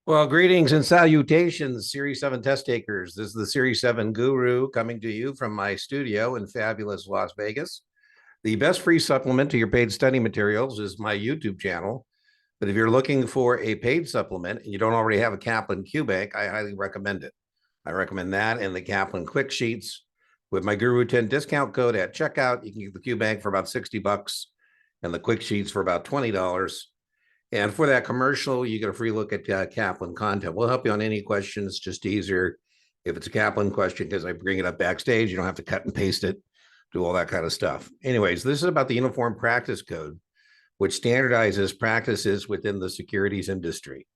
Well, greetings and salutations, Series 7 test takers. This is the Series 7 guru coming to you from my studio in fabulous Las Vegas. The best free supplement to your paid study materials is my YouTube channel. But if you're looking for a paid supplement and you don't already have a Kaplan QBank, I highly recommend it. I recommend that and the Kaplan Quick Sheets. With my Guru 10 discount code at checkout, you can get the QBank for about $60 and the Quick Sheets for about $20. And for that commercial, you get a free look at Kaplan content. We'll help you on any questions, just easier if it's a Kaplan question, because I bring it up backstage. You don't have to cut and paste it, do all that kind of stuff. Anyways, this is about the Uniform Practice Code, which standardizes practices within the securities industry.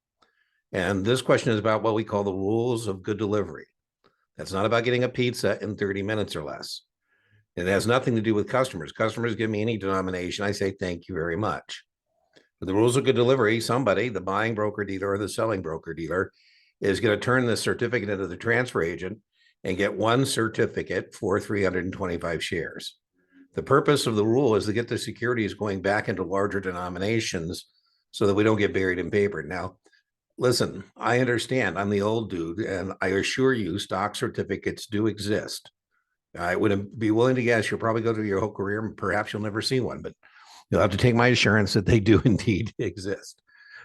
And this question is about what we call the rules of good delivery. That's not about getting a pizza in 30 minutes or less. It has nothing to do with customers. Customers give me any denomination. I say, thank you very much. For the rules of good delivery, somebody, the buying broker dealer or the selling broker dealer, is going to turn the certificate into the transfer agent and get one certificate for 325 shares. The purpose of the rule is to get the securities going back into larger denominations so that we don't get buried in paper. Now, listen, I understand I'm the old dude, and I assure you stock certificates do exist. I would be willing to guess you'll probably go through your whole career and perhaps you'll never see one, but you'll have to take my assurance that they do indeed exist.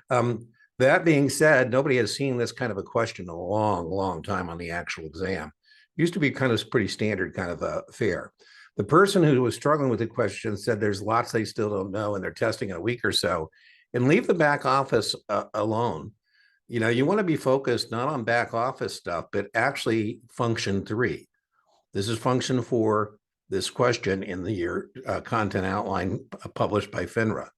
That being said, nobody has seen this kind of a question in a long, long time on the actual exam. It used to be kind of pretty standard kind of affair. The person who was struggling with the question said there's lots they still don't know and they're testing in a week or so, and leave the back office alone. You know, you want to be focused not on back office stuff, but actually function 3. This is function 4, this question in the year content outline published by FINRA.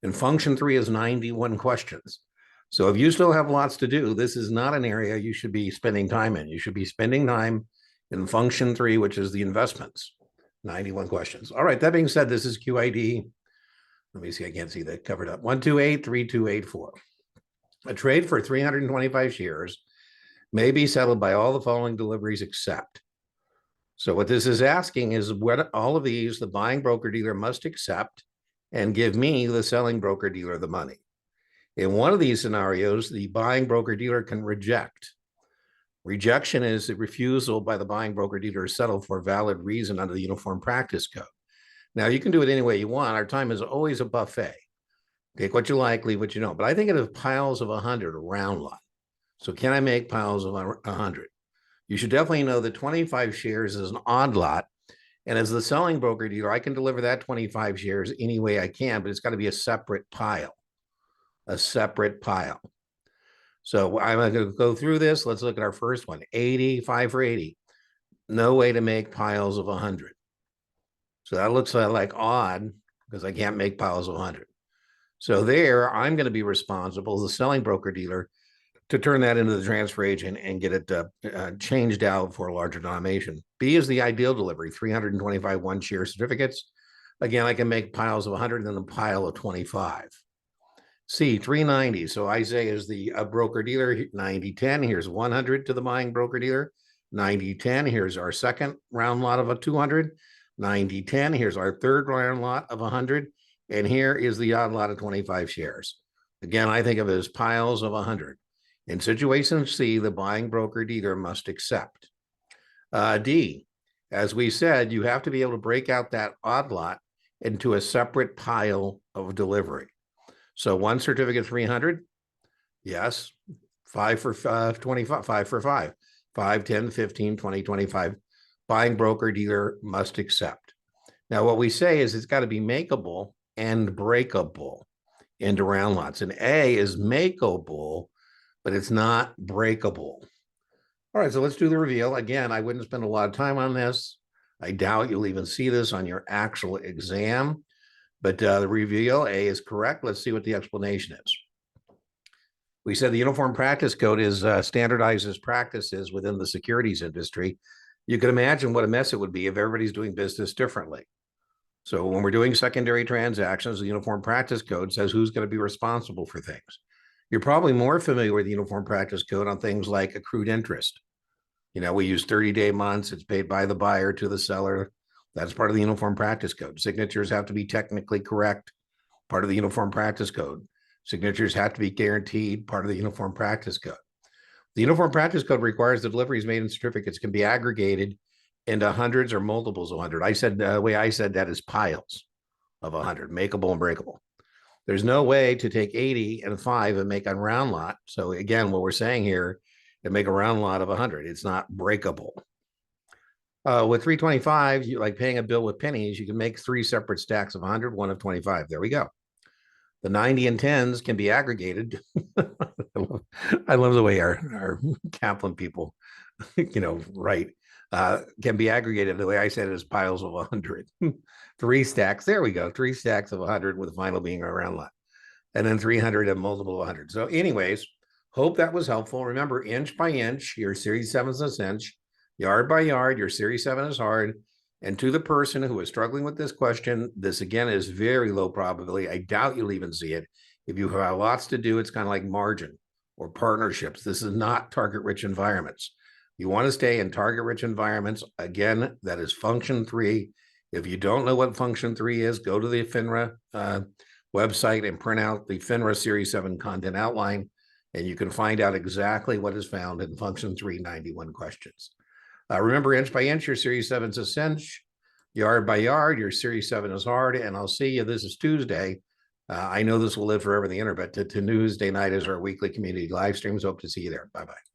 And function 3 is 91 questions. So if you still have lots to do, this is not an area you should be spending time in. You should be spending time in function 3, which is the investments. 91 questions. All right, that being said, this is QID. Let me see, I can't see that covered up. 1283284. A trade for 325 shares may be settled by all the following deliveries except. So what this is asking is what all of these the buying broker dealer must accept and give me, the selling broker dealer, the money. In one of these scenarios, the buying broker dealer can reject. Rejection is the refusal by the buying broker dealer to settle for a valid reason under the Uniform Practice Code. Now, you can do it any way you want. Our time is always a buffet. Take what you like, leave what you don't. But I think of piles of 100, a round lot. So can I make piles of 100? You should definitely know that 25 shares is an odd lot. And as the selling broker dealer, I can deliver that 25 shares any way I can, but it's got to be a separate pile. A separate pile. So I'm going to go through this. Let's look at our first one. 85 for 80. No way to make piles of 100. So that looks like odd because I can't make piles of 100. So there, I'm going to be responsible as the selling broker dealer to turn that into the transfer agent and get it changed out for a larger denomination. B is the ideal delivery, 325 one-share certificates. Again, I can make piles of 100 and then a pile of 25. C, 390. So I say is the broker dealer, 90-10. Here's 100 to the buying broker dealer. 90-10. Here's our second round lot of a 200. 90-10. Here's our third round lot of 100. And here is the odd lot of 25 shares. Again, I think of it as piles of 100. In situation C, the buying broker dealer must accept. D, as we said, you have to be able to break out that odd lot into a separate pile of delivery. So one certificate 300, yes. 5 for 25, 5 for 5. 5, 10, 15, 20, 25. Buying broker dealer must accept. Now, what we say is it's got to be makeable and breakable into round lots. And A is makeable, but it's not breakable. All right, so let's do the reveal. Again, I wouldn't spend a lot of time on this. I doubt you'll even see this on your actual exam, but the reveal, A is correct. Let's see what the explanation is. We said the Uniform Practice Code is standardizes practices within the securities industry. You can imagine what a mess it would be if everybody's doing business differently. So when we're doing secondary transactions, the Uniform Practice Code says who's going to be responsible for things. You're probably more familiar with the Uniform Practice Code on things like accrued interest. You know, we use 30-day months. It's paid by the buyer to the seller. That's part of the Uniform Practice Code. Signatures have to be technically correct, part of the Uniform Practice Code. Signatures have to be guaranteed, part of the Uniform Practice Code. The Uniform Practice Code requires the deliveries made in certificates can be aggregated into hundreds or multiples of 100. I said, the way I said that is piles of 100, makeable and breakable. There's no way to take 80 and 5 and make a round lot. So again, what we're saying here, and make a round lot of 100. It's not breakable. With 325, you like paying a bill with pennies, you can make 3 separate stacks of 100, one of 25. There we go. The 90 and 10s can be aggregated. I love the way our Kaplan people, write. Can be aggregated the way I said it is piles of 100. 3 stacks. There we go. 3 stacks of 100 with the final being a round lot. And then 300 and multiple 100. So anyways, hope that was helpful. Remember, inch by inch, your Series 7 is a cinch. Yard by yard, your Series 7 is hard. And to the person who is struggling with this question, this again is very low probability. I doubt you'll even see it. If you have lots to do, it's kind of like margin or partnerships. This is not target-rich environments. You want to stay in target-rich environments. Again, that is function 3. If you don't know what function 3 is, go to the FINRA website and print out the FINRA Series 7 content outline, and you can find out exactly what is found in function 3, 91 questions. Remember, inch by inch, your Series 7 is a cinch. Yard by yard, your Series 7 is hard. And I'll see you. This is Tuesday. I know this will live forever in the internet, but to Tuesday night is our weekly community live streams. Hope to see you there. Bye-bye.